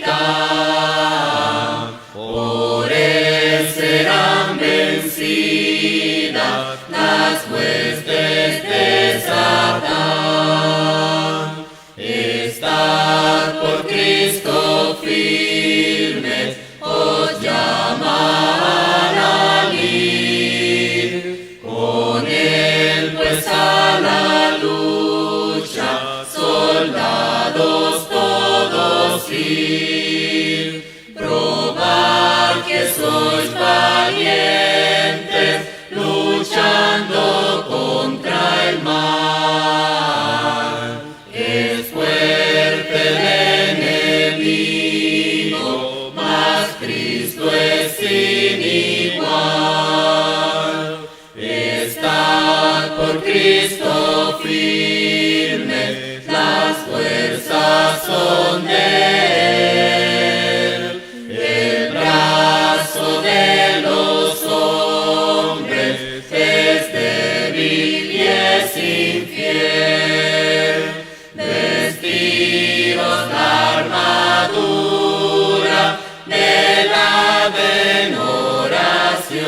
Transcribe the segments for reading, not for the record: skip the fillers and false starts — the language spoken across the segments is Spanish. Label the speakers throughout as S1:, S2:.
S1: debilitan, por él serán vencidas las huestes de Satán. Estad por Cristo firmes, os llaman al ir, con él pues a la lucha, soldados todos ir. Probad que sois valientes, luchando contra el mal. Es fuerte el enemigo, mas Cristo es sin igual. Estad por Cristo firmes, las fuerzas son de él. El brazo de los hombres es débil y es infiel. Vestidos la armadura de la ven oración,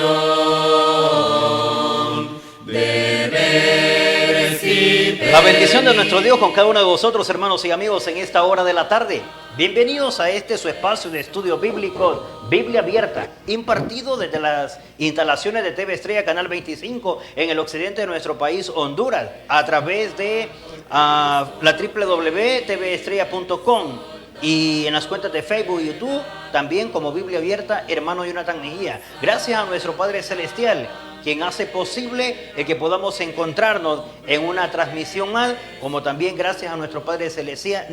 S1: deberes y
S2: La bendición de nuestro Dios con cada uno de vosotros, hermanos y amigos, en esta hora de la tarde. Bienvenidos a este su espacio de estudio bíblico, Biblia Abierta, impartido desde las instalaciones de TV Estrella Canal 25 en el occidente de nuestro país, Honduras, a través de la www.tvestrella.com y en las cuentas de Facebook y YouTube, también como Biblia Abierta, hermano Jonathan Mejía. Gracias a nuestro Padre Celestial, quien hace posible el que podamos encontrarnos en una transmisión más, como también gracias a nuestro Padre Celestial,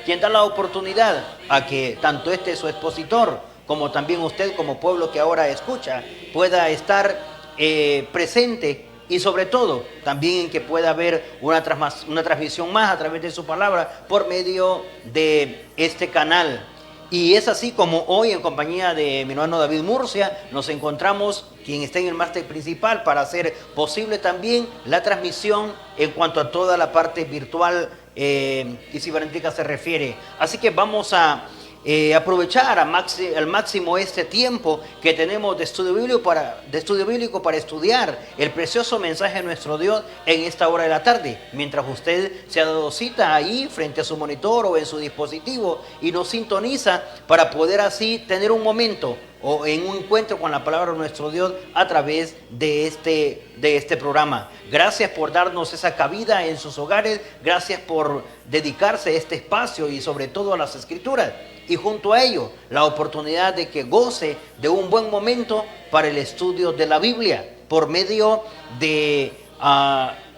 S2: quien da la oportunidad a que tanto su expositor, como también usted como pueblo que ahora escucha, pueda estar presente, y sobre todo también en que pueda haber una transmisión más a través de su palabra por medio de este canal. Y es así como hoy, en compañía de mi hermano David Murcia, nos encontramos, quien está en el máster principal, para hacer posible también la transmisión en cuanto a toda la parte virtual y cibernética se refiere. Así que vamos a aprovechar al máximo este tiempo que tenemos de estudio bíblico para estudiar el precioso mensaje de nuestro Dios en esta hora de la tarde, mientras usted se ha dado cita ahí frente a su monitor o en su dispositivo y nos sintoniza para poder así tener un momento o en un encuentro con la palabra de nuestro Dios a través de este programa. Gracias por darnos esa cabida en sus hogares, gracias por dedicarse a este espacio y sobre todo a las Escrituras. Y junto a ello, la oportunidad de que goce de un buen momento para el estudio de la Biblia, por medio de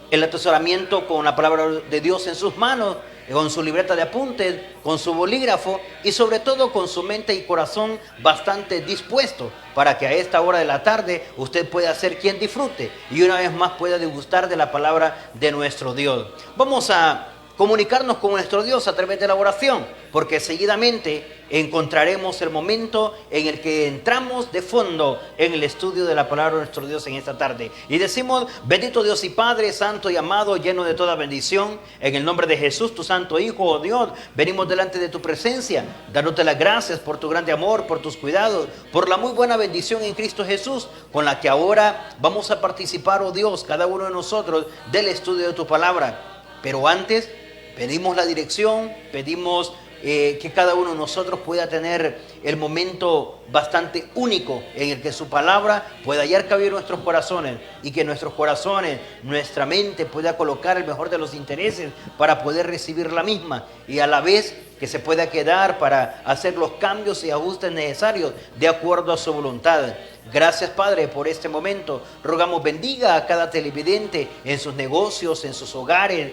S2: el atesoramiento con la palabra de Dios en sus manos, con su libreta de apuntes, con su bolígrafo y sobre todo con su mente y corazón bastante dispuesto para que a esta hora de la tarde usted pueda ser quien disfrute y una vez más pueda degustar de la palabra de nuestro Dios. Vamos a comunicarnos con nuestro Dios a través de la oración, porque seguidamente encontraremos el momento en el que entramos de fondo en el estudio de la palabra de nuestro Dios en esta tarde. Y decimos: bendito Dios y Padre, santo y amado, lleno de toda bendición, en el nombre de Jesús, tu santo Hijo, oh Dios, venimos delante de tu presencia, dándote las gracias por tu grande amor, por tus cuidados, por la muy buena bendición en Cristo Jesús, con la que ahora vamos a participar, oh Dios, cada uno de nosotros, del estudio de tu palabra. Pero antes pedimos la dirección, pedimos que cada uno de nosotros pueda tener el momento bastante único en el que su palabra pueda hallar cabida en nuestros corazones y que nuestros corazones, nuestra mente pueda colocar el mejor de los intereses para poder recibir la misma y a la vez que se pueda quedar para hacer los cambios y ajustes necesarios de acuerdo a su voluntad. Gracias, Padre, por este momento. Rogamos bendiga a cada televidente en sus negocios, en sus hogares,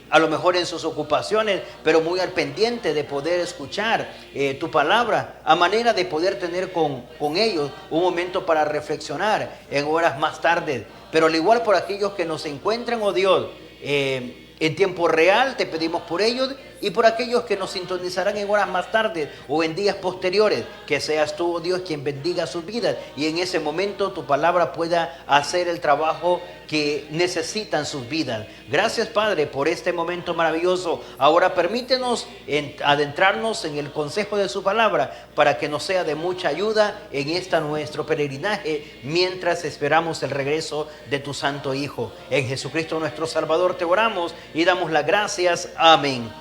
S2: a lo mejor en sus ocupaciones, pero muy al pendiente de poder escuchar tu palabra, a manera de poder tener con ellos un momento para reflexionar en horas más tarde. Pero al igual por aquellos que nos encuentran, oh Dios, en tiempo real, te pedimos por ellos y por aquellos que nos sintonizarán en horas más tarde o en días posteriores. Que seas tú, oh Dios, quien bendiga sus vidas y en ese momento tu palabra pueda hacer el trabajo que necesitan sus vidas. Gracias, Padre, por este momento maravilloso. Ahora permítenos adentrarnos en el consejo de su palabra para que nos sea de mucha ayuda en nuestro peregrinaje mientras esperamos el regreso de tu Santo Hijo. En Jesucristo nuestro Salvador te oramos y damos las gracias. Amén.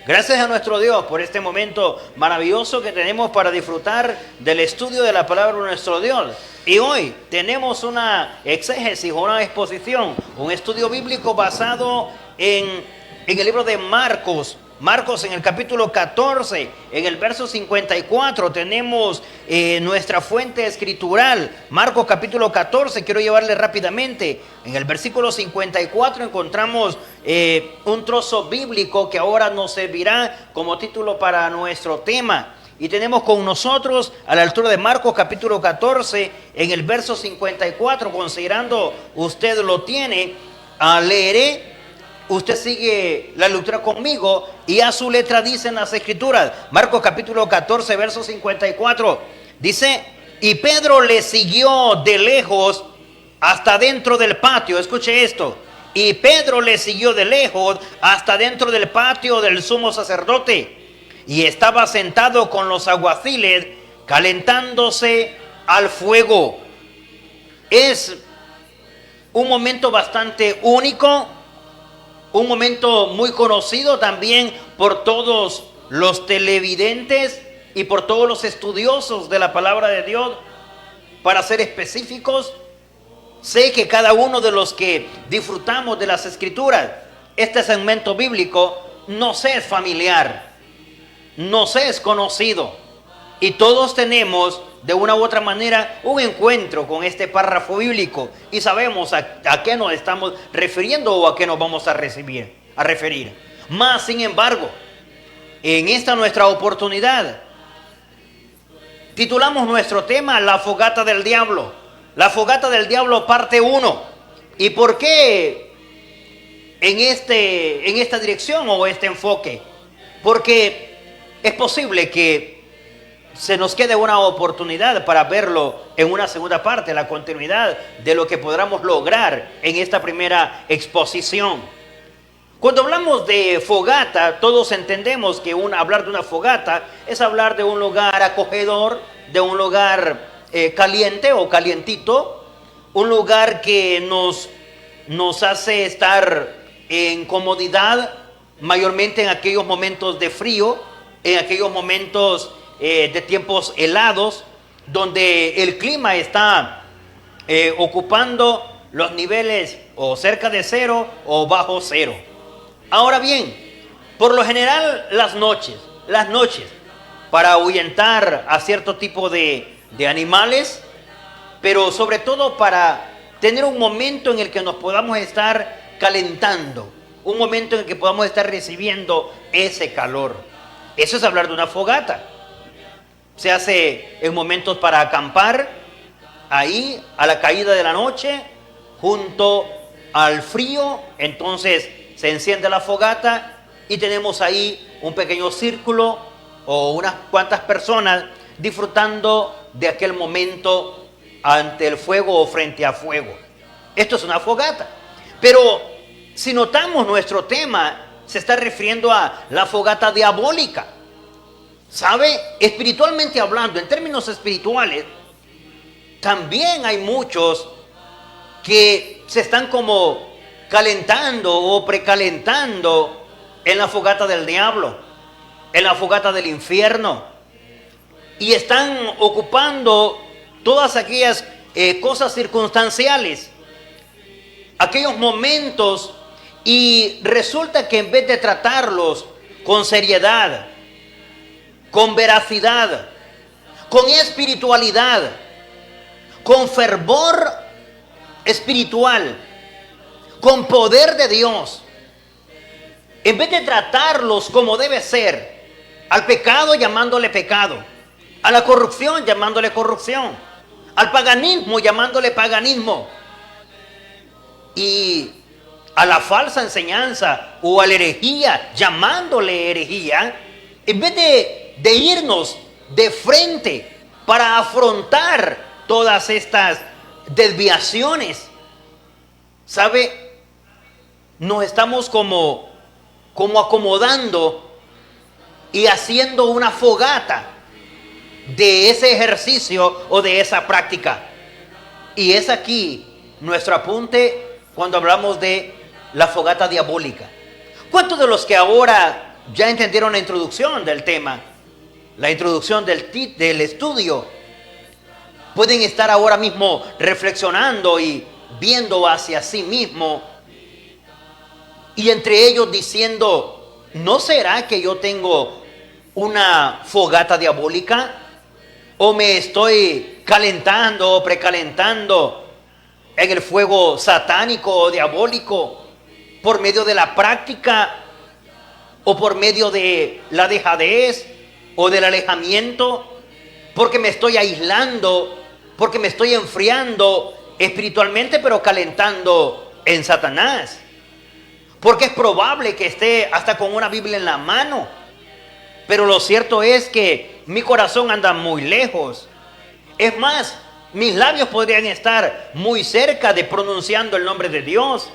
S2: Gracias a nuestro Dios por este momento maravilloso que tenemos para disfrutar del estudio de la palabra de nuestro Dios. Y hoy tenemos una exégesis, una exposición, un estudio bíblico basado en el libro de Marcos. Marcos en el capítulo 14, en el verso 54, tenemos nuestra fuente escritural. Marcos capítulo 14, quiero llevarle rápidamente. En el versículo 54 encontramos un trozo bíblico que ahora nos servirá como título para nuestro tema. Y tenemos con nosotros a la altura de Marcos capítulo 14, en el verso 54, considerando usted lo tiene, leeré. Usted sigue la lectura conmigo y a su letra dicen las escrituras. Marcos capítulo 14, verso 54. Dice, y Pedro le siguió de lejos hasta dentro del patio. Escuche esto. Y Pedro le siguió de lejos hasta dentro del patio del sumo sacerdote. Y estaba sentado con los alguaciles calentándose al fuego. Es un momento bastante único. Un momento muy conocido también por todos los televidentes y por todos los estudiosos de la palabra de Dios. Para ser específicos, sé que cada uno de los que disfrutamos de las escrituras, este segmento bíblico nos es familiar, nos es conocido. Y todos tenemos de una u otra manera un encuentro con este párrafo bíblico y sabemos a qué nos estamos refiriendo o a qué nos vamos a referir. Más sin embargo, en esta nuestra oportunidad, titulamos nuestro tema La fogata del diablo. La fogata del diablo parte 1. ¿Y por qué en esta dirección o este enfoque? Porque es posible que se nos quede una oportunidad para verlo en una segunda parte, la continuidad de lo que podamos lograr en esta primera exposición. Cuando hablamos de fogata, todos entendemos que hablar de una fogata es hablar de un lugar acogedor, de un lugar caliente o calientito, un lugar que nos hace estar en comodidad, mayormente en aquellos momentos de frío, en aquellos momentos de tiempos helados, donde el clima está ocupando los niveles o cerca de cero o bajo cero. Ahora bien, por lo general las noches, para ahuyentar a cierto tipo de animales, pero sobre todo para tener un momento en el que nos podamos estar calentando, un momento en el que podamos estar recibiendo ese calor. Eso es hablar de una fogata. Se hace en momentos para acampar, ahí a la caída de la noche, junto al frío. Entonces se enciende la fogata y tenemos ahí un pequeño círculo o unas cuantas personas disfrutando de aquel momento ante el fuego o frente a fuego. Esto es una fogata. Pero si notamos, nuestro tema se está refiriendo a la fogata diabólica. ¿Sabe? Espiritualmente hablando, en términos espirituales, también hay muchos que se están como calentando o precalentando en la fogata del diablo, en la fogata del infierno, y están ocupando todas aquellas cosas circunstanciales, aquellos momentos, y resulta que en vez de tratarlos con seriedad, con veracidad, con espiritualidad, con fervor espiritual, con poder de Dios, en vez de tratarlos como debe ser, al pecado llamándole pecado, a la corrupción llamándole corrupción, al paganismo llamándole paganismo, y a la falsa enseñanza o a la herejía, llamándole herejía, en vez de irnos de frente para afrontar todas estas desviaciones, ¿sabe? Nos estamos como acomodando y haciendo una fogata de ese ejercicio o de esa práctica. Y es aquí nuestro apunte cuando hablamos de la fogata diabólica. ¿Cuántos de los que ahora ya entendieron la introducción del tema, la introducción del estudio, pueden estar ahora mismo reflexionando y viendo hacia sí mismo, y entre ellos diciendo: ¿no será que yo tengo una fogata diabólica? ¿O me estoy calentando o precalentando en el fuego satánico o diabólico por medio de la práctica o por medio de la dejadez o del alejamiento? Porque me estoy aislando, porque me estoy enfriando espiritualmente, pero calentando en Satanás. Porque es probable que esté hasta con una Biblia en la mano, pero lo cierto es que mi corazón anda muy lejos. Es más, mis labios podrían estar muy cerca de pronunciando el nombre de Dios,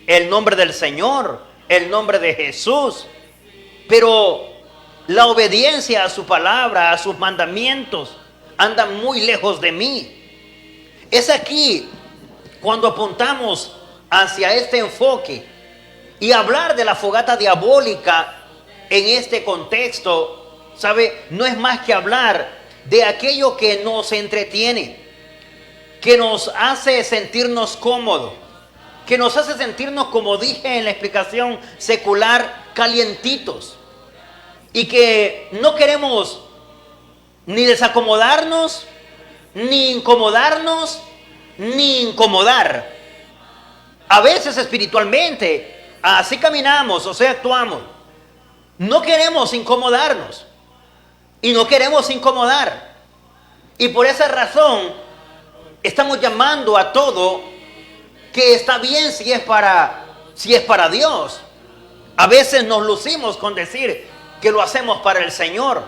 S2: el nombre del Señor, el nombre de Jesús, pero la obediencia a su palabra, a sus mandamientos, anda muy lejos de mí. Es aquí cuando apuntamos hacia este enfoque y hablar de la fogata diabólica en este contexto, ¿sabe? No es más que hablar de aquello que nos entretiene, que nos hace sentirnos cómodos, que nos hace sentirnos, como dije en la explicación secular, calientitos, y que no queremos ni desacomodarnos, ni incomodarnos, ni incomodar. A veces espiritualmente así caminamos, o sea, actuamos. No queremos incomodarnos y no queremos incomodar. Y por esa razón estamos llamando a todo que está bien si es para Dios. A veces nos lucimos con decir que lo hacemos para el Señor,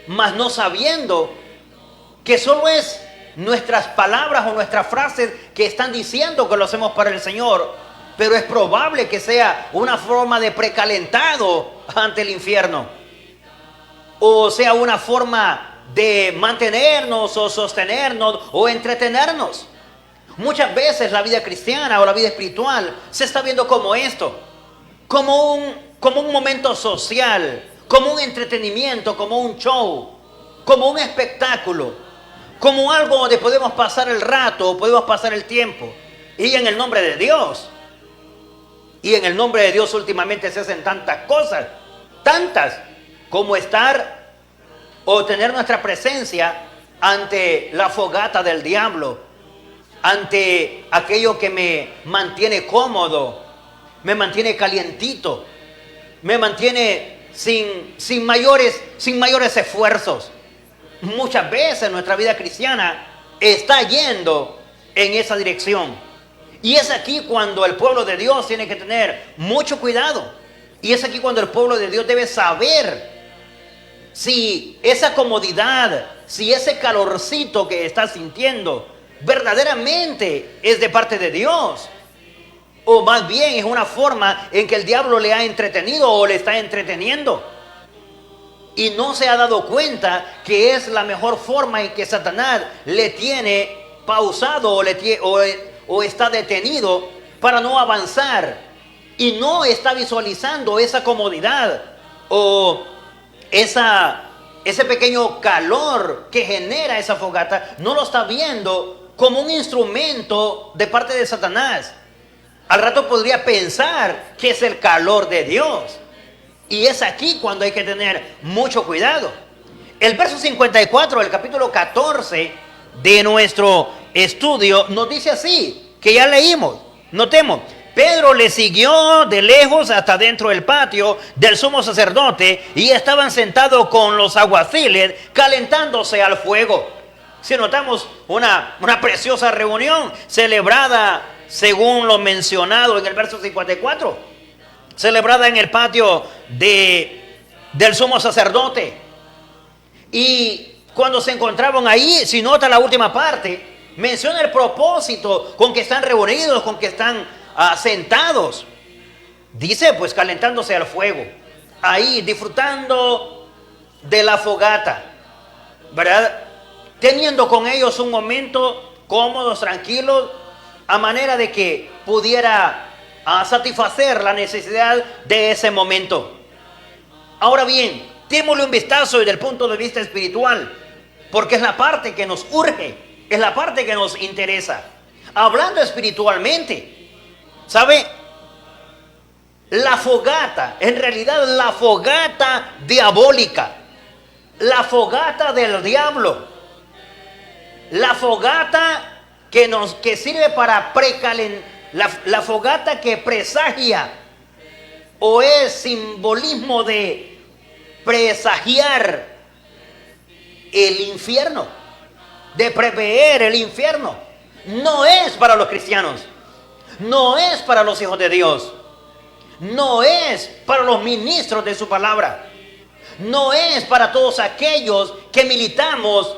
S2: mas no sabiendo que solo es nuestras palabras o nuestras frases que están diciendo que lo hacemos para el Señor. Pero es probable que sea una forma de precalentado ante el infierno, o sea, una forma de mantenernos o sostenernos o entretenernos. Muchas veces la vida cristiana o la vida espiritual se está viendo como esto, como un momento social, como un entretenimiento, como un show, como un espectáculo, como algo donde podemos pasar el rato o podemos pasar el tiempo. Y en el nombre de Dios. Y en el nombre de Dios últimamente se hacen tantas cosas, tantas, como estar o tener nuestra presencia ante la fogata del diablo, ante aquello que me mantiene cómodo, me mantiene calientito, me mantiene sin mayores esfuerzos. Muchas veces nuestra vida cristiana está yendo en esa dirección. Y es aquí cuando el pueblo de Dios tiene que tener mucho cuidado. Y es aquí cuando el pueblo de Dios debe saber si esa comodidad, si ese calorcito que está sintiendo verdaderamente es de parte de Dios, o más bien es una forma en que el diablo le ha entretenido o le está entreteniendo y no se ha dado cuenta que es la mejor forma en que Satanás le tiene pausado o está detenido para no avanzar, y no está visualizando esa comodidad o ese pequeño calor que genera esa fogata. No lo está viendo como un instrumento de parte de Satanás. Al rato podría pensar que es el calor de Dios, y es aquí cuando hay que tener mucho cuidado. El verso 54 del capítulo 14 de nuestro estudio nos dice así, que ya leímos. Notemos: Pedro le siguió de lejos hasta dentro del patio del sumo sacerdote, y estaban sentados con los alguaciles calentándose al fuego. Si notamos una preciosa reunión celebrada según lo mencionado en el verso 54, celebrada en el patio del sumo sacerdote. Y cuando se encontraban ahí, si nota la última parte, menciona el propósito con que están reunidos, con que están sentados. Dice, pues calentándose al fuego, ahí disfrutando de la fogata, ¿verdad? Teniendo con ellos un momento cómodos, tranquilos, a manera de que pudiera satisfacer la necesidad de ese momento. Ahora bien, démosle un vistazo desde el punto de vista espiritual, porque es la parte que nos urge, es la parte que nos interesa. Hablando espiritualmente, ¿sabe? La fogata, en realidad la fogata diabólica, la fogata del diablo, la fogata que sirve para precalentar, la fogata que presagia o es simbolismo de presagiar el infierno, de prever el infierno. No es para los cristianos, no es para los hijos de Dios, no es para los ministros de su palabra, no es para todos aquellos que militamos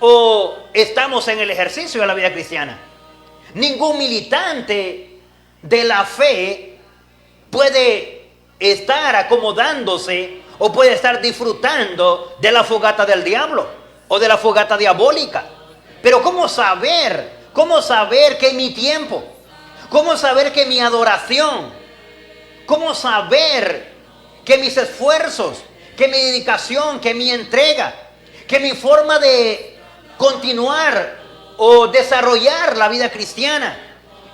S2: o estamos en el ejercicio de la vida cristiana. Ningún militante de la fe puede estar acomodándose o puede estar disfrutando de la fogata del diablo o de la fogata diabólica. Pero ¿cómo saber? ¿Cómo saber que mi tiempo? ¿Cómo saber que mi adoración? ¿Cómo saber que mis esfuerzos, que mi dedicación, que mi entrega, que mi forma de continuar o desarrollar la vida cristiana,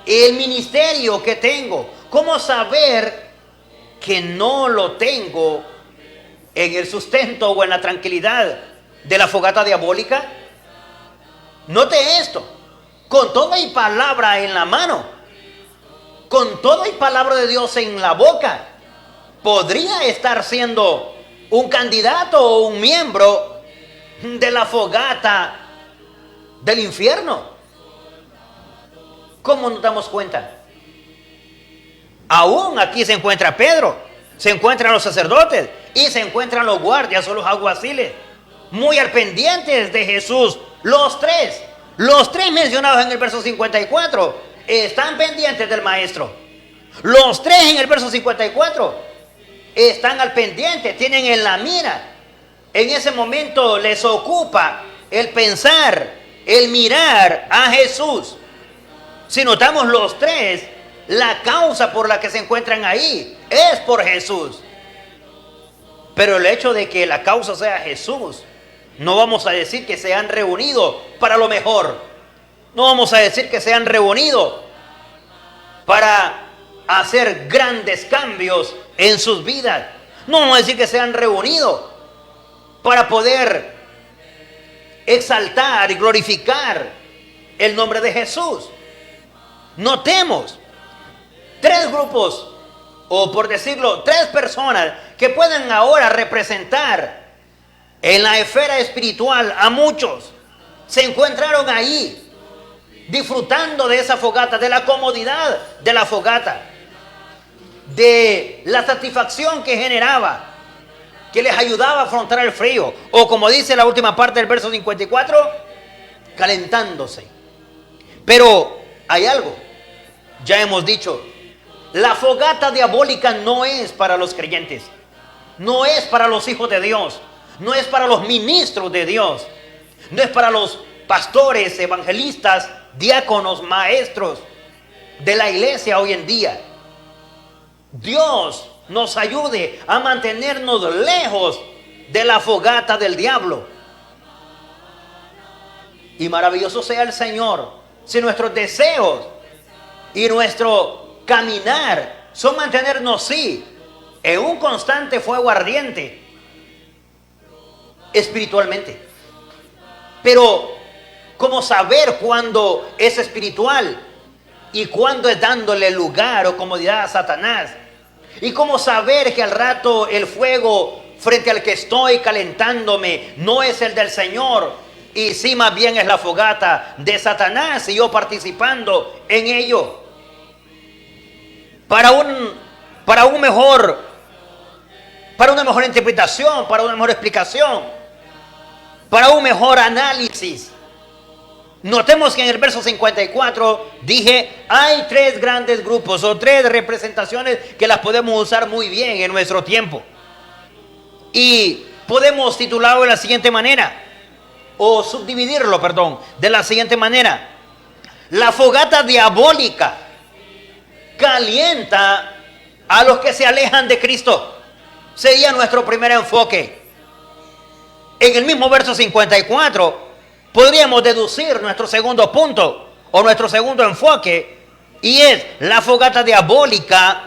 S2: el ministerio que tengo, cómo saber que no lo tengo en el sustento o en la tranquilidad de la fogata diabólica? Note esto, con toda y palabra en la mano, con toda y palabra de Dios en la boca, podría estar siendo un candidato o un miembro de la fogata del infierno. ¿Cómo nos damos cuenta? Aún aquí se encuentra Pedro, se encuentran los sacerdotes y se encuentran los guardias o los alguaciles, muy al pendientes de Jesús. Los tres mencionados en el verso 54 están pendientes del maestro. Los tres en el verso 54 están al pendiente, tienen en la mira. En ese momento les ocupa el pensar, el mirar a Jesús. Si notamos los tres, la causa por la que se encuentran ahí es por Jesús. Pero el hecho de que la causa sea Jesús, no vamos a decir que se han reunido para lo mejor. No vamos a decir que se han reunido para hacer grandes cambios en sus vidas. No vamos a decir que se han reunido para poder exaltar y glorificar el nombre de Jesús. Notemos tres grupos, o por decirlo, tres personas que pueden ahora representar en la esfera espiritual a muchos. Se encontraron ahí disfrutando de esa fogata, de la comodidad de la fogata, de la satisfacción que generaba, que les ayudaba a afrontar el frío, o como dice la última parte del verso 54, calentándose. Pero hay algo, ya hemos dicho, la fogata diabólica no es para los creyentes, no es para los hijos de Dios, no es para los ministros de Dios, no es para los pastores, evangelistas, diáconos, maestros de la iglesia hoy en día. Dios nos ayude a mantenernos lejos de la fogata del diablo. Y maravilloso sea el Señor si nuestros deseos y nuestro caminar son mantenernos, sí, en un constante fuego ardiente espiritualmente. Pero ¿cómo saber cuándo es espiritual y cuándo es dándole lugar o comodidad a Satanás? ¿Y cómo saber que al rato el fuego frente al que estoy calentándome no es el del Señor, Y sí, más bien es la fogata de Satanás y yo participando en ello. Para una mejor interpretación, para una mejor explicación, para un mejor análisis. Notemos que en el verso 54 dije, hay tres grandes grupos o tres representaciones que las podemos usar muy bien en nuestro tiempo. Y podemos titularlo de la siguiente manera, o subdividirlo, de la siguiente manera. La fogata diabólica calienta a los que se alejan de Cristo. Sería nuestro primer enfoque. En el mismo verso 54 podríamos deducir nuestro segundo punto o nuestro segundo enfoque, y es: la fogata diabólica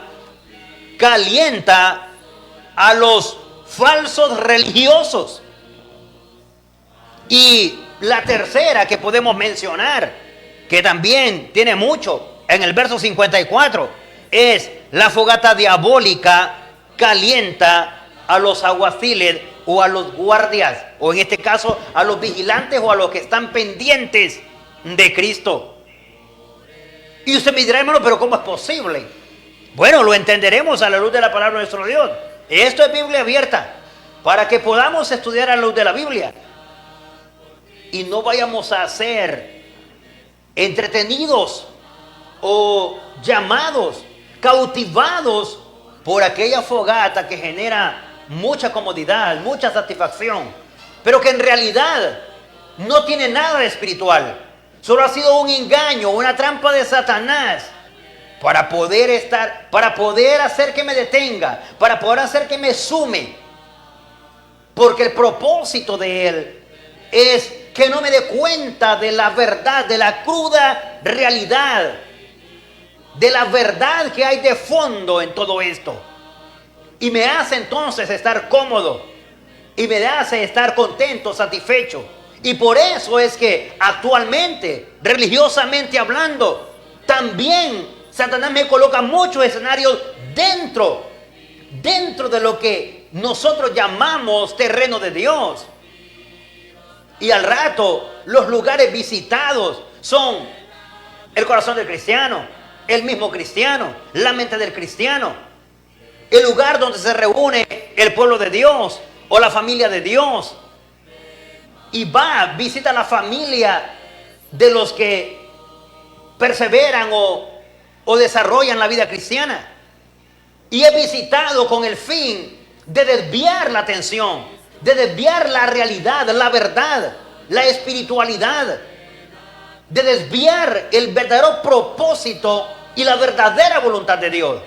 S2: calienta a los falsos religiosos. Y la tercera que podemos mencionar, que también tiene mucho en el verso 54, es: la fogata diabólica calienta a los alguaciles o a los guardias, o en este caso a los vigilantes o a los que están pendientes de Cristo. Y usted me dirá, hermano, pero ¿cómo es posible? Bueno, lo entenderemos a la luz de la palabra de nuestro Dios. Esto es Biblia abierta, para que podamos estudiar a la luz de la Biblia y no vayamos a ser entretenidos o llamados, cautivados por aquella fogata que genera mucha comodidad, mucha satisfacción, pero que en realidad no tiene nada de espiritual. Solo ha sido un engaño, una trampa de Satanás para poder hacer que me detenga, para poder hacer que me sume. Porque el propósito de él es que no me dé cuenta de la verdad, de la cruda realidad, de la verdad que hay de fondo en todo esto. Y me hace entonces estar cómodo, y me hace estar contento, satisfecho. Y por eso es que actualmente, religiosamente hablando, también Satanás me coloca muchos escenarios dentro de lo que nosotros llamamos terreno de Dios. Y al rato, los lugares visitados son el corazón del cristiano, el mismo cristiano, la mente del cristiano, el lugar donde se reúne el pueblo de Dios o la familia de Dios. Y visita la familia de los que perseveran o desarrollan la vida cristiana. Y he visitado con el fin de desviar la atención, de desviar la realidad, la verdad, la espiritualidad, de desviar el verdadero propósito y la verdadera voluntad de Dios.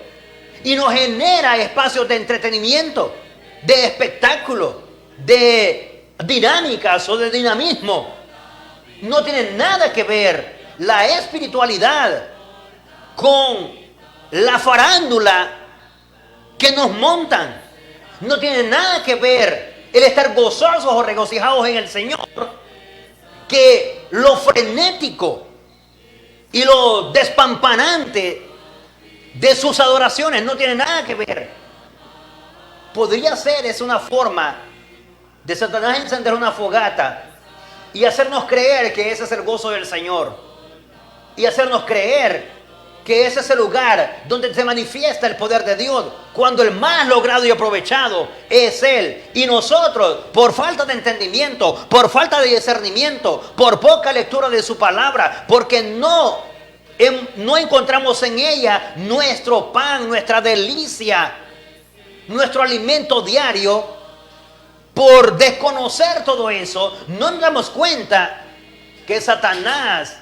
S2: Y nos genera espacios de entretenimiento, de espectáculo, de dinámicas o de dinamismo. No tiene nada que ver la espiritualidad con la farándula que nos montan. No tiene nada que ver el estar gozosos o regocijados en el Señor, que lo frenético y lo despampanante de sus adoraciones. No tiene nada que ver. Podría ser, es una forma de Satanás encender una fogata y hacernos creer que ese es el gozo del Señor, y hacernos creer que ese es el lugar donde se manifiesta el poder de Dios, cuando el más logrado y aprovechado es Él. Y nosotros, por falta de entendimiento, por falta de discernimiento, por poca lectura de su palabra, porque no encontramos en ella nuestro pan, nuestra delicia, nuestro alimento diario, por desconocer todo eso, no nos damos cuenta que Satanás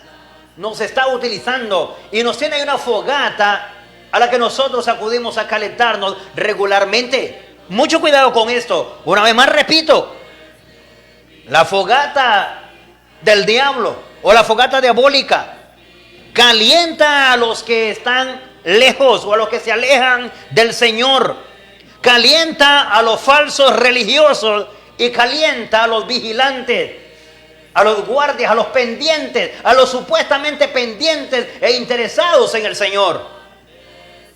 S2: nos está utilizando y nos tiene una fogata a la que nosotros acudimos a calentarnos regularmente. Mucho cuidado con esto. Una vez más repito, la fogata del diablo o la fogata diabólica calienta a los que están lejos o a los que se alejan del Señor. Calienta a los falsos religiosos y calienta a los vigilantes, a los guardias, a los pendientes, a los supuestamente pendientes e interesados en el Señor.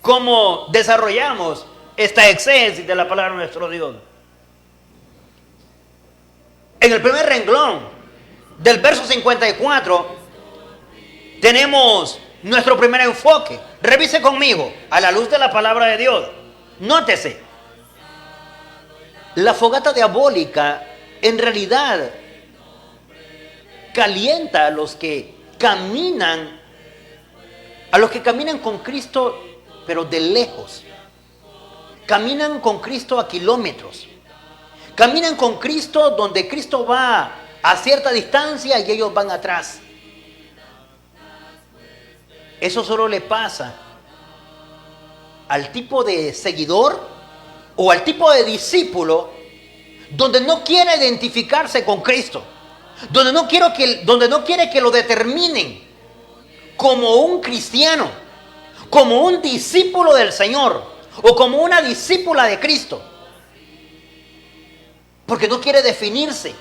S2: ¿Cómo desarrollamos esta exégesis de la palabra de nuestro Dios? En el primer renglón del verso 54, tenemos nuestro primer enfoque. Revise conmigo, a la luz de la palabra de Dios. Nótese, la fogata diabólica en realidad calienta a los que caminan con Cristo, pero de lejos. Caminan con Cristo a kilómetros. Caminan con Cristo donde Cristo va a cierta distancia y ellos van atrás. Eso solo le pasa al tipo de seguidor o al tipo de discípulo donde no quiere identificarse con Cristo, donde no quiere que lo determinen como un cristiano, como un discípulo del Señor o como una discípula de Cristo, porque no quiere definirse,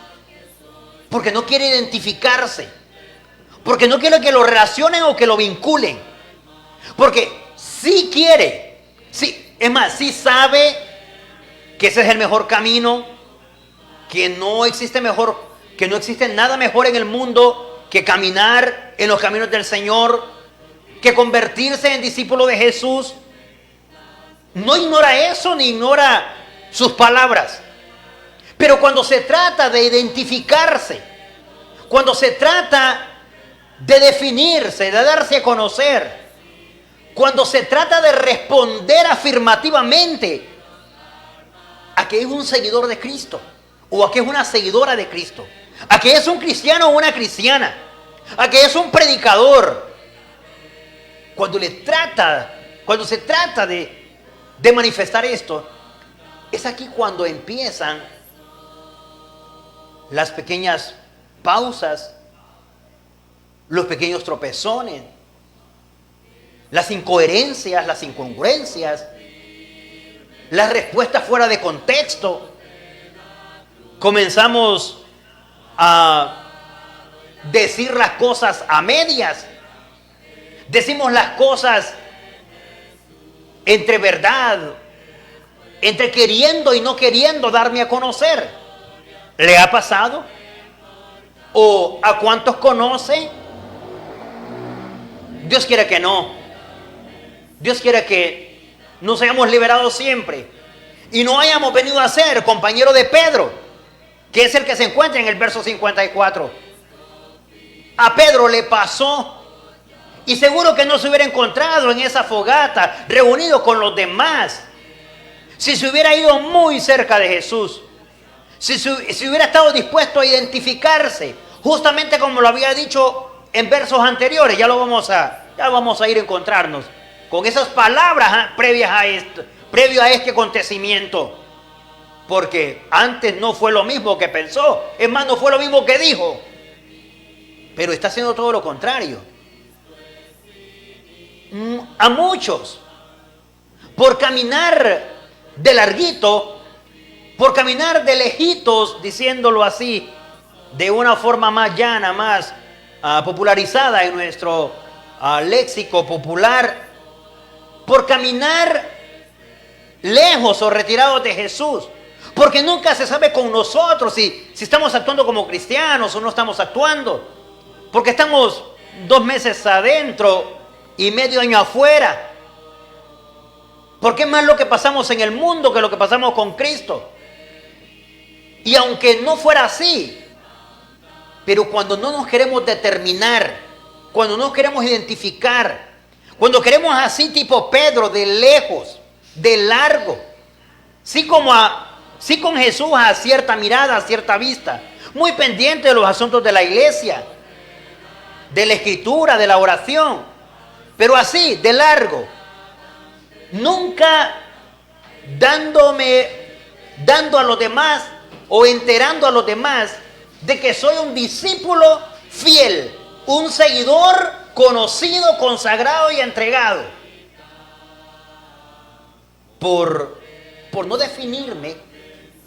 S2: porque no quiere identificarse, porque no quiere que lo relacionen o que lo vinculen, porque sí quiere, sí, es más, sí sabe que ese es el mejor camino, que no existe nada mejor en el mundo que caminar en los caminos del Señor, que convertirse en discípulo de Jesús. No ignora eso ni ignora sus palabras. Pero cuando se trata de identificarse, cuando se trata de definirse, de darse a conocer, cuando se trata de responder afirmativamente a que es un seguidor de Cristo o a que es una seguidora de Cristo, a que es un cristiano o una cristiana, a que es un predicador, cuando se trata de manifestar esto, es aquí cuando empiezan las pequeñas pausas, los pequeños tropezones, las incoherencias, las incongruencias, las respuestas fuera de contexto. Comenzamos a decir las cosas a medias. Decimos las cosas entre verdad, entre queriendo y no queriendo darme a conocer. ¿Le ha pasado? ¿O a cuántos conoce? Dios quiere que no. Dios quiere que nos hayamos liberado siempre y no hayamos venido a ser compañero de Pedro, que es el que se encuentra en el verso 54. A Pedro le pasó, y seguro que no se hubiera encontrado en esa fogata reunido con los demás si se hubiera ido muy cerca de Jesús, si hubiera estado dispuesto a identificarse, justamente como lo había dicho en versos anteriores. Ya vamos a ir a encontrarnos con esas palabras previo a este acontecimiento, porque antes no fue lo mismo que pensó, es más, no fue lo mismo que dijo, pero está haciendo todo lo contrario. A muchos, por caminar de larguito, por caminar de lejitos, diciéndolo así, de una forma más llana, más popularizada en nuestro léxico popular, por caminar lejos o retirados de Jesús, porque nunca se sabe con nosotros si estamos actuando como cristianos o no estamos actuando, porque estamos 2 meses adentro y medio año afuera, porque es más lo que pasamos en el mundo que lo que pasamos con Cristo. Y aunque no fuera así, pero cuando no nos queremos determinar, cuando no nos queremos identificar, cuando queremos así tipo Pedro, de lejos, de largo, sí con Jesús a cierta mirada, a cierta vista, muy pendiente de los asuntos de la iglesia, de la escritura, de la oración, pero así, de largo, nunca dando a los demás o enterando a los demás de que soy un discípulo fiel, un seguidor conocido, consagrado y entregado. Por no definirme,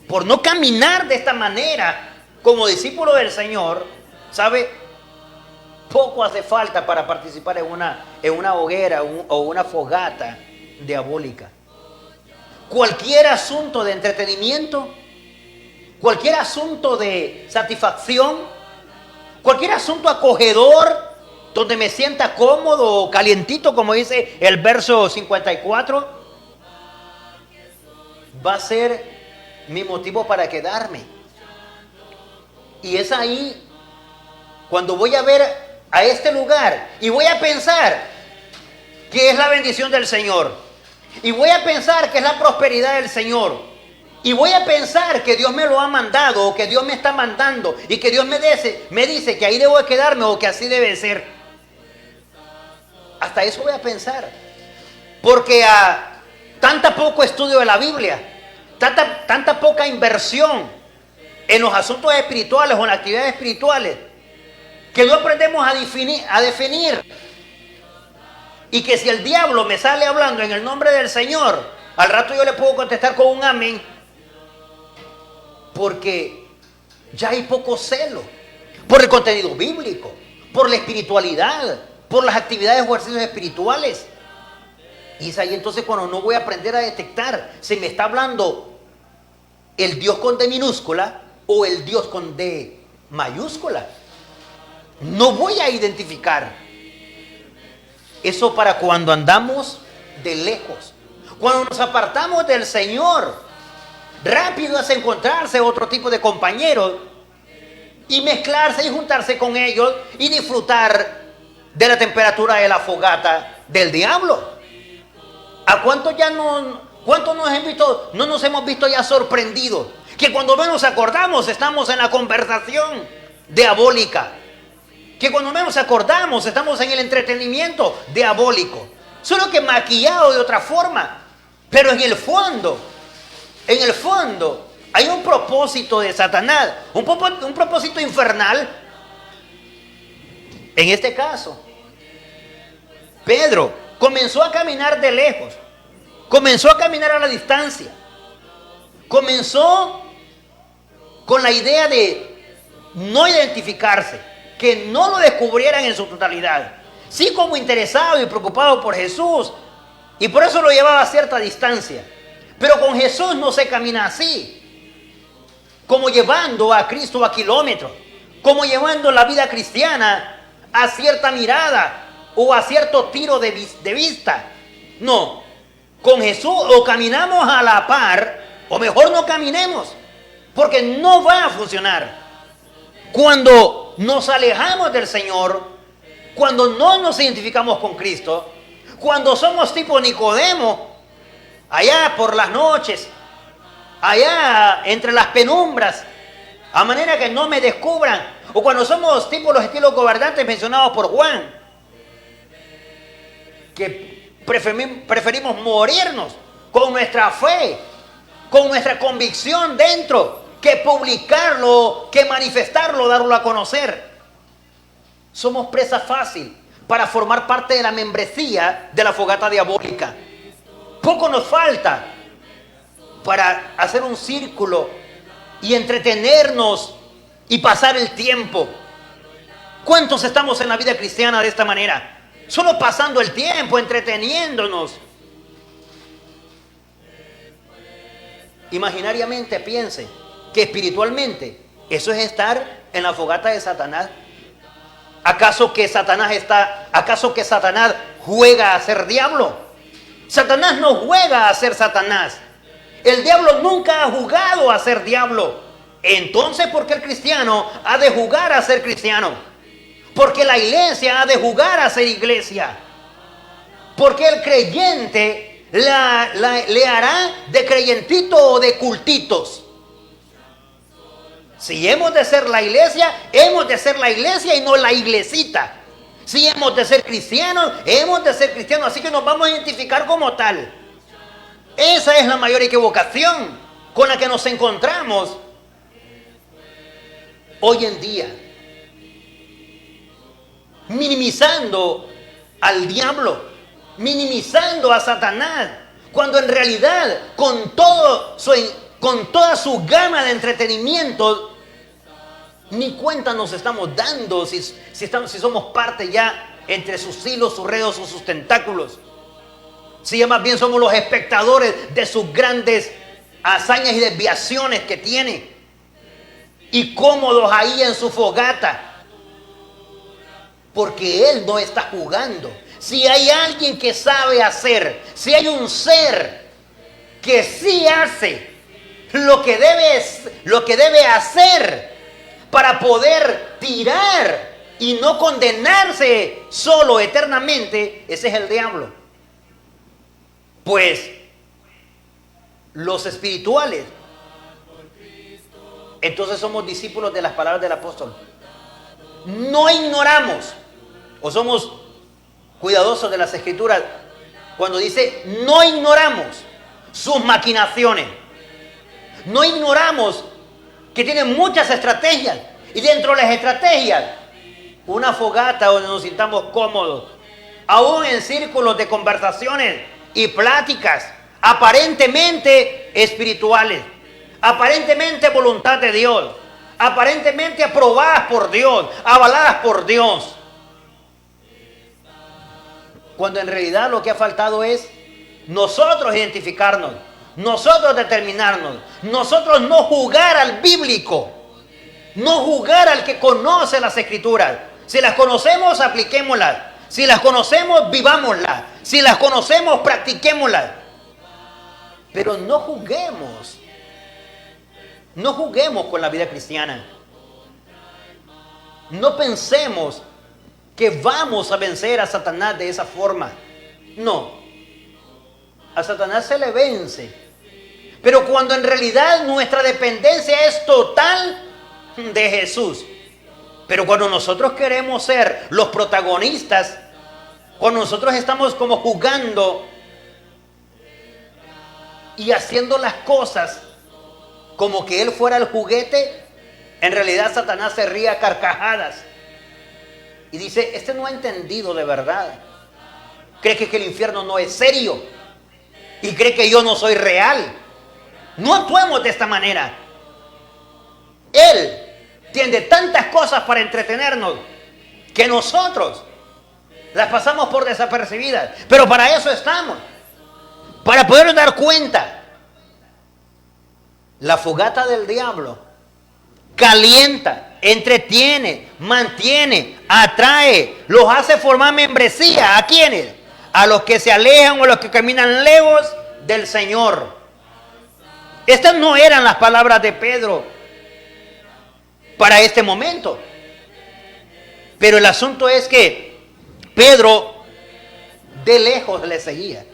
S2: por no caminar de esta manera como discípulo del Señor, ¿sabe? Poco hace falta para participar en una hoguera o una fogata diabólica. Cualquier asunto de entretenimiento, cualquier asunto de satisfacción, cualquier asunto acogedor, donde me sienta cómodo, calientito, como dice el verso 54, va a ser mi motivo para quedarme. Y es ahí cuando voy a ver a este lugar y voy a pensar que es la bendición del Señor, y voy a pensar que es la prosperidad del Señor, y voy a pensar que Dios me lo ha mandado, o que Dios me está mandando, y que Dios me dice que ahí debo de quedarme, o que así debe ser. Hasta eso voy a pensar, porque a tanta poco estudio de la Biblia, tanta poca inversión en los asuntos espirituales o en las actividades espirituales, que no aprendemos a definir. Y que si el diablo me sale hablando en el nombre del Señor, al rato yo le puedo contestar con un amén, porque ya hay poco celo por el contenido bíblico, por la espiritualidad, por las actividades o ejercicios espirituales. Y es ahí entonces cuando no voy a aprender a detectar si me está hablando el Dios con D minúscula o el Dios con D mayúscula. No voy a identificar. Eso para cuando andamos de lejos. Cuando nos apartamos del Señor, rápido es encontrarse otro tipo de compañeros y mezclarse y juntarse con ellos y disfrutar de la temperatura de la fogata del diablo. ¿A cuántos no nos hemos visto ya sorprendidos? Que cuando menos acordamos estamos en la conversación diabólica. Que cuando menos acordamos estamos en el entretenimiento diabólico. Solo que maquillado de otra forma. Pero en el fondo hay un propósito de Satanás, un propósito infernal. En este caso, Pedro comenzó a caminar de lejos, comenzó a caminar a la distancia, comenzó con la idea de no identificarse, que no lo descubrieran en su totalidad. Sí, como interesado y preocupado por Jesús, y por eso lo llevaba a cierta distancia. Pero con Jesús no se camina así, como llevando a Cristo a kilómetros, como llevando la vida cristiana a cierta mirada o a cierto tiro de vista. No, con Jesús o caminamos a la par, o mejor no caminemos, porque no va a funcionar. Cuando nos alejamos del Señor, cuando no nos identificamos con Cristo, cuando somos tipo Nicodemo, allá por las noches, allá entre las penumbras, a manera que no me descubran, o cuando somos tipo los estilos gobernantes mencionados por Juan, que preferimos morirnos con nuestra fe, con nuestra convicción dentro, que publicarlo, que manifestarlo, darlo a conocer. Somos presa fácil para formar parte de la membresía de la fogata diabólica. Poco nos falta para hacer un círculo y entretenernos y pasar el tiempo. ¿Cuántos estamos en la vida cristiana de esta manera? Solo pasando el tiempo, entreteniéndonos. Imaginariamente piense que espiritualmente eso es estar en la fogata de Satanás. ¿Acaso que Satanás juega a ser diablo? Satanás no juega a ser Satanás. El diablo nunca ha jugado a ser diablo. Entonces, ¿por qué el cristiano ha de jugar a ser cristiano? Porque la iglesia ha de jugar a ser iglesia. Porque el creyente le hará de creyentito o de cultitos. Si hemos de ser la iglesia, hemos de ser la iglesia y no la iglesita. Si hemos de ser cristianos, hemos de ser cristianos. Así que nos vamos a identificar como tal. Esa es la mayor equivocación con la que nos encontramos hoy en día. Minimizando al diablo, minimizando a Satanás, cuando en realidad con toda su gama de entretenimiento ni cuenta nos estamos dando si somos parte ya entre sus hilos, sus redes o sus tentáculos. Si ya más bien somos los espectadores de sus grandes hazañas y desviaciones que tiene, y cómodos ahí en su fogata, Porque Él no está jugando. Si hay alguien que sabe hacer, si hay un ser que sí hace lo que debe hacer para poder tirar y no condenarse solo eternamente, ese es el diablo. Pues los espirituales, entonces somos discípulos de las palabras del apóstol. No ignoramos o somos cuidadosos de las escrituras cuando dice no ignoramos sus maquinaciones. No ignoramos que tienen muchas estrategias y dentro de las estrategias una fogata donde nos sintamos cómodos, aún en círculos de conversaciones y pláticas aparentemente espirituales, aparentemente voluntad de Dios, aparentemente aprobadas por Dios, avaladas por Dios, cuando en realidad lo que ha faltado es nosotros identificarnos, nosotros determinarnos, nosotros no jugar al bíblico, no jugar al que conoce las escrituras. Si las conocemos, apliquémoslas. Si las conocemos, vivámoslas. Si las conocemos, practiquémoslas. Pero no juguemos. No juguemos con la vida cristiana. No pensemos que vamos a vencer a Satanás de esa forma. No. A Satanás se le vence. Pero cuando en realidad nuestra dependencia es total de Jesús. Pero cuando nosotros queremos ser los protagonistas, cuando nosotros estamos como jugando y haciendo las cosas como que Él fuera el juguete, en realidad Satanás se ríe a carcajadas y dice, este no ha entendido de verdad. Cree que el infierno no es serio y cree que yo no soy real. No actuemos de esta manera. Él tiene tantas cosas para entretenernos que nosotros las pasamos por desapercibidas. Pero para eso estamos. Para poder dar cuenta. La fogata del diablo calienta, entretiene, mantiene, atrae, los hace formar membresía. ¿A quiénes? A los que se alejan o a los que caminan lejos del Señor. Estas no eran las palabras de Pedro para este momento. Pero el asunto es que Pedro de lejos le seguía.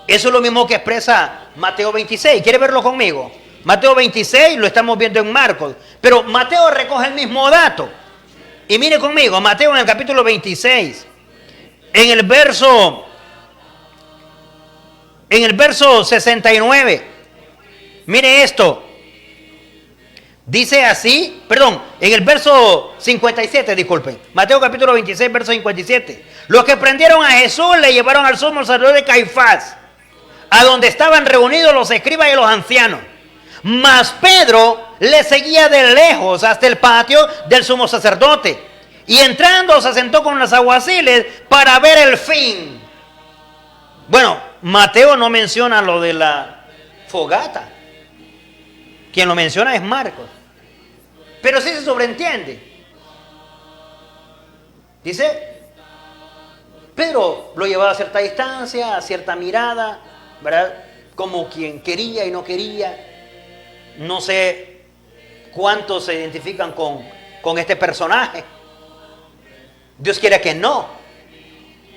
S2: Eso es lo mismo que expresa Mateo 26. ¿Quiere verlo conmigo? Mateo 26 lo estamos viendo en Marcos. Pero Mateo recoge el mismo dato. Y mire conmigo, Mateo en el capítulo 26. En el verso 69. Mire esto. Dice así, en el verso 57, disculpen. Mateo capítulo 26, verso 57. Los que prendieron a Jesús le llevaron al sumo sacerdote Caifás, a donde estaban reunidos los escribas y los ancianos. Mas Pedro le seguía de lejos hasta el patio del sumo sacerdote. Y entrando se sentó con los alguaciles para ver el fin. Bueno, Mateo no menciona lo de la fogata. Quien lo menciona es Marcos. Pero sí se sobreentiende. Dice, Pedro lo llevaba a cierta distancia, a cierta mirada, ¿verdad? Como quien quería y no quería. No sé cuántos se identifican con este personaje. Dios quiere que no.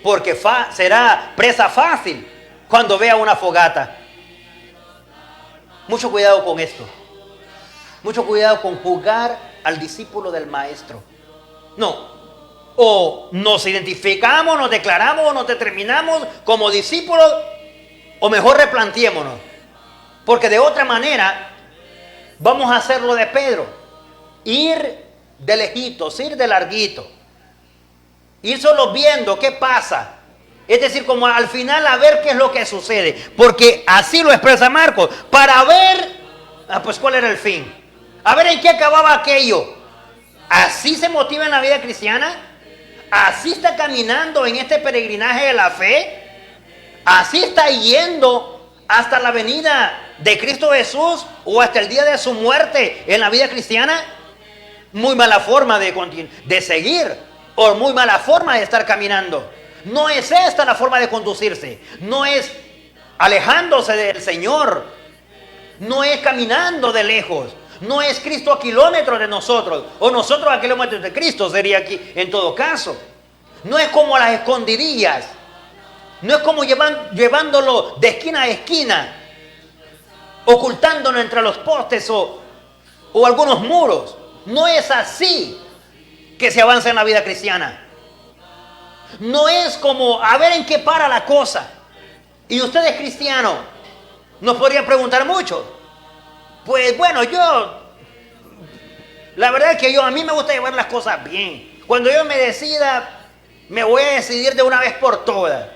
S2: Porque será presa fácil cuando vea una fogata. Mucho cuidado con esto. Mucho cuidado con jugar al discípulo del maestro. No. O nos identificamos, nos declaramos o nos determinamos como discípulos, o mejor replanteémonos. Porque de otra manera vamos a hacer lo de Pedro. Ir de lejitos, ir de larguito. Ir solo viendo qué pasa. Es decir, como al final a ver qué es lo que sucede. Porque así lo expresa Marcos. Para ver, pues cuál era el fin. A ver en qué acababa aquello. ¿Así se motiva en la vida cristiana? ¿Así está caminando en este peregrinaje de la fe? ¿Así está yendo hasta la venida de Cristo Jesús o hasta el día de su muerte en la vida cristiana? Muy mala forma de seguir. o muy mala forma de estar caminando. No es esta la forma de conducirse. No es alejándose del Señor. No es caminando de lejos. No es Cristo a kilómetros de nosotros. O nosotros a kilómetros de Cristo sería aquí en todo caso. No es como las escondidillas. No es como llevándolo de esquina a esquina. Ocultándolo entre los postes o algunos muros. No es así que se avanza en la vida cristiana. No es como a ver en qué para la cosa. Y usted es cristiano. Nos podría preguntar mucho. Pues bueno, la verdad es que a mí me gusta llevar las cosas bien. Cuando yo me decida, me voy a decidir de una vez por todas.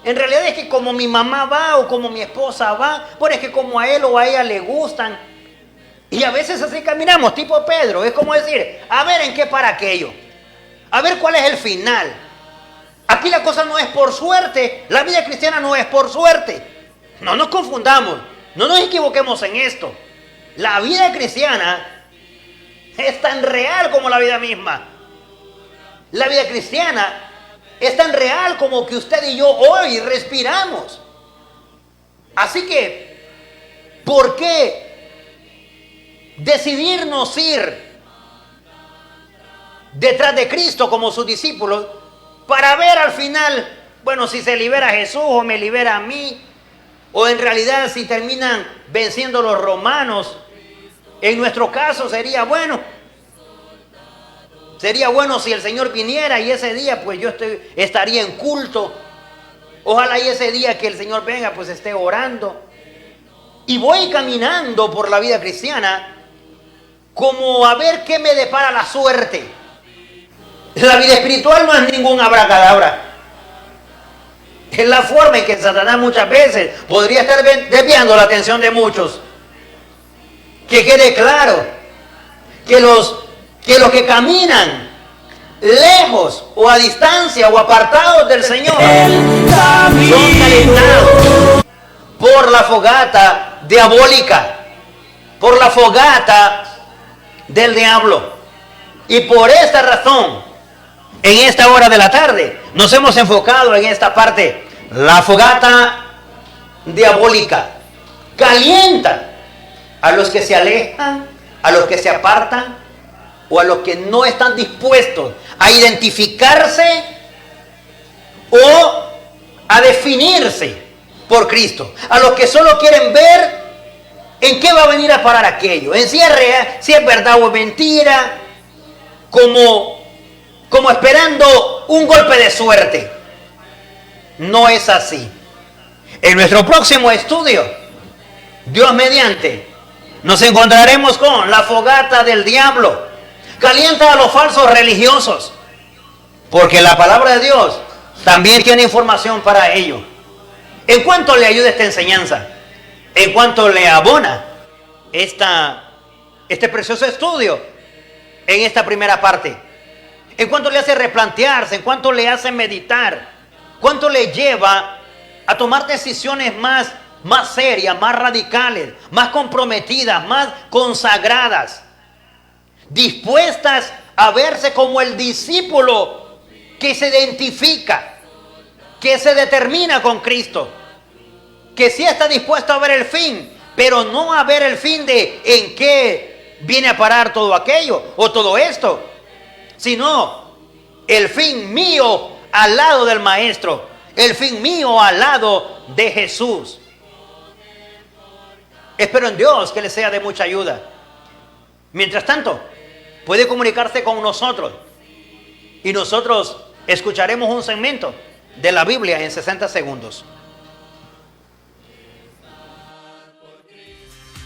S2: En realidad es que como mi mamá va o como mi esposa va, pues es que como a él o a ella le gustan. Y a veces así caminamos, tipo Pedro. Es como decir, a ver en qué para aquello. A ver cuál es el final. Aquí la cosa no es por suerte. La vida cristiana no es por suerte. No nos confundamos. No nos equivoquemos en esto. La vida cristiana es tan real como la vida misma. La vida cristiana es tan real como que usted y yo hoy respiramos. Así que, ¿por qué decidirnos ir detrás de Cristo como sus discípulos para ver al final, bueno, si se libera Jesús o me libera a mí, o en realidad si terminan venciendo los romanos? En nuestro caso sería bueno si el Señor viniera y ese día pues yo estaría en culto. Ojalá y ese día que el Señor venga pues esté orando. Y voy caminando por la vida cristiana como a ver qué me depara la suerte. La vida espiritual no es ningún abracadabra. Es la forma en que Satanás muchas veces podría estar desviando la atención de muchos. Que quede claro que los que caminan lejos o a distancia o apartados del Señor son calentados por la fogata diabólica, por la fogata del diablo. Y por esta razón, en esta hora de la tarde, nos hemos enfocado en esta parte. La fogata diabólica calienta a los que se alejan, a los que se apartan o a los que no están dispuestos a identificarse o a definirse por Cristo. A los que solo quieren ver en qué va a venir a parar aquello, en si es verdad o es mentira, como esperando un golpe de suerte. No es así. En nuestro próximo estudio, Dios mediante, nos encontraremos con la fogata del diablo. Calienta a los falsos religiosos, porque la palabra de Dios también tiene información para ello. ¿En cuánto le ayuda esta enseñanza? ¿En cuánto le abona este precioso estudio en esta primera parte? ¿En cuánto le hace replantearse? ¿En cuánto le hace meditar? ¿Cuánto le lleva a tomar decisiones más serias, más radicales, más comprometidas, más consagradas, dispuestas a verse como el discípulo que se identifica, que se determina con Cristo, que sí está dispuesto a ver el fin, pero no a ver el fin de en qué viene a parar todo aquello o todo esto, sino el fin mío al lado del Maestro, el fin mío al lado de Jesús. Espero en Dios que le sea de mucha ayuda. Mientras tanto, puede comunicarse con nosotros y nosotros escucharemos un segmento de la Biblia en 60 segundos.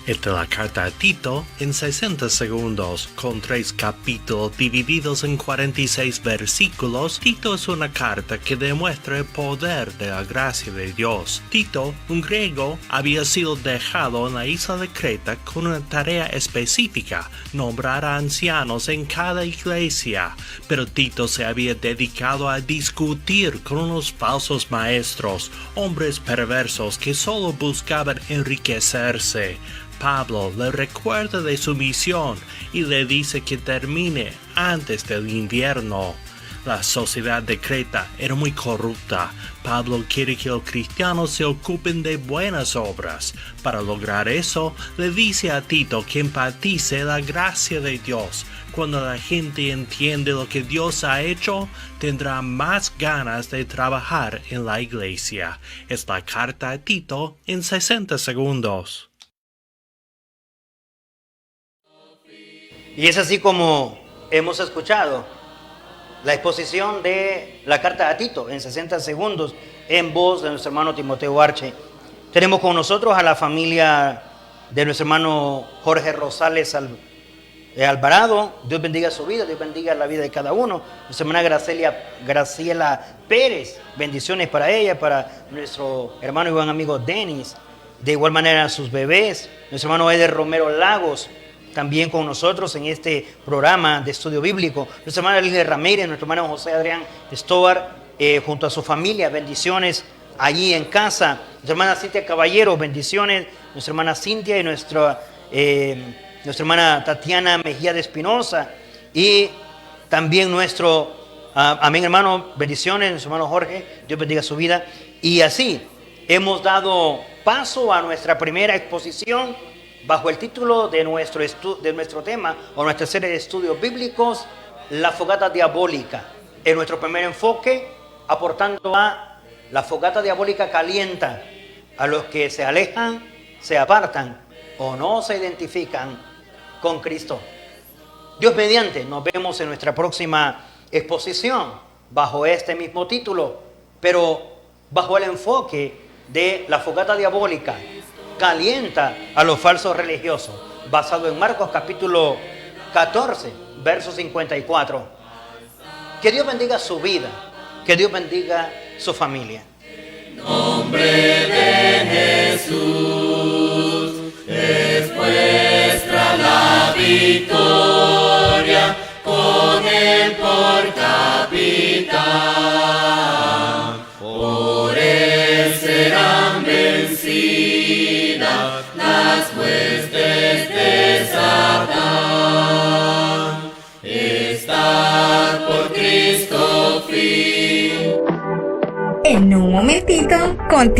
S3: Esta es la carta a Tito en 60 segundos, con 3 capítulos divididos en 46 versículos. Tito es una carta que demuestra el poder de la gracia de Dios. Tito, un griego, había sido dejado en la isla de Creta con una tarea específica: nombrar a ancianos en cada iglesia. Pero Tito se había dedicado a discutir con unos falsos maestros, hombres perversos que solo buscaban enriquecerse. Pablo le recuerda de su misión y le dice que termine antes del invierno. La sociedad de Creta era muy corrupta. Pablo quiere que los cristianos se ocupen de buenas obras. Para lograr eso, le dice a Tito que empatice la gracia de Dios. Cuando la gente entiende lo que Dios ha hecho, tendrá más ganas de trabajar en la iglesia. Es la carta a Tito en 60 segundos.
S2: Y es así como hemos escuchado la exposición de la carta a Tito en 60 segundos en voz de nuestro hermano Timoteo Arche. Tenemos con nosotros a la familia de nuestro hermano Jorge Rosales Alvarado. Dios bendiga su vida, Dios bendiga la vida de cada uno. Nuestra hermana Graciela Pérez, bendiciones para ella, para nuestro hermano y buen amigo Denis. De igual manera a sus bebés, nuestro hermano Eder Romero Lagos, también con nosotros en este programa de estudio bíblico. Nuestra hermana Lilia Ramírez, nuestro hermano José Adrián Estobar, junto a su familia, bendiciones allí en casa. Nuestra hermana Cintia Caballero, bendiciones. Nuestra hermana Cintia y nuestra hermana Tatiana Mejía de Espinosa. Y también nuestro, amén hermano, bendiciones. Nuestro hermano Jorge, Dios bendiga su vida. Y así hemos dado paso a nuestra primera exposición bajo el título de nuestro tema o nuestra serie de estudios bíblicos, la fogata diabólica. En nuestro primer enfoque, aportando a la fogata diabólica calienta a los que se alejan, se apartan o no se identifican con Cristo. Dios mediante, nos vemos en nuestra próxima exposición bajo este mismo título, pero bajo el enfoque de la fogata diabólica calienta a los falsos religiosos, basado en Marcos capítulo 14, verso 54. Que Dios bendiga su vida, que Dios bendiga su familia.
S1: Nombre de Jesús es vuestra la victoria, con él por capitán. Por él serán vencidas las huestes de Satán. Estad por Cristo fin.
S4: En un momentito, continúa.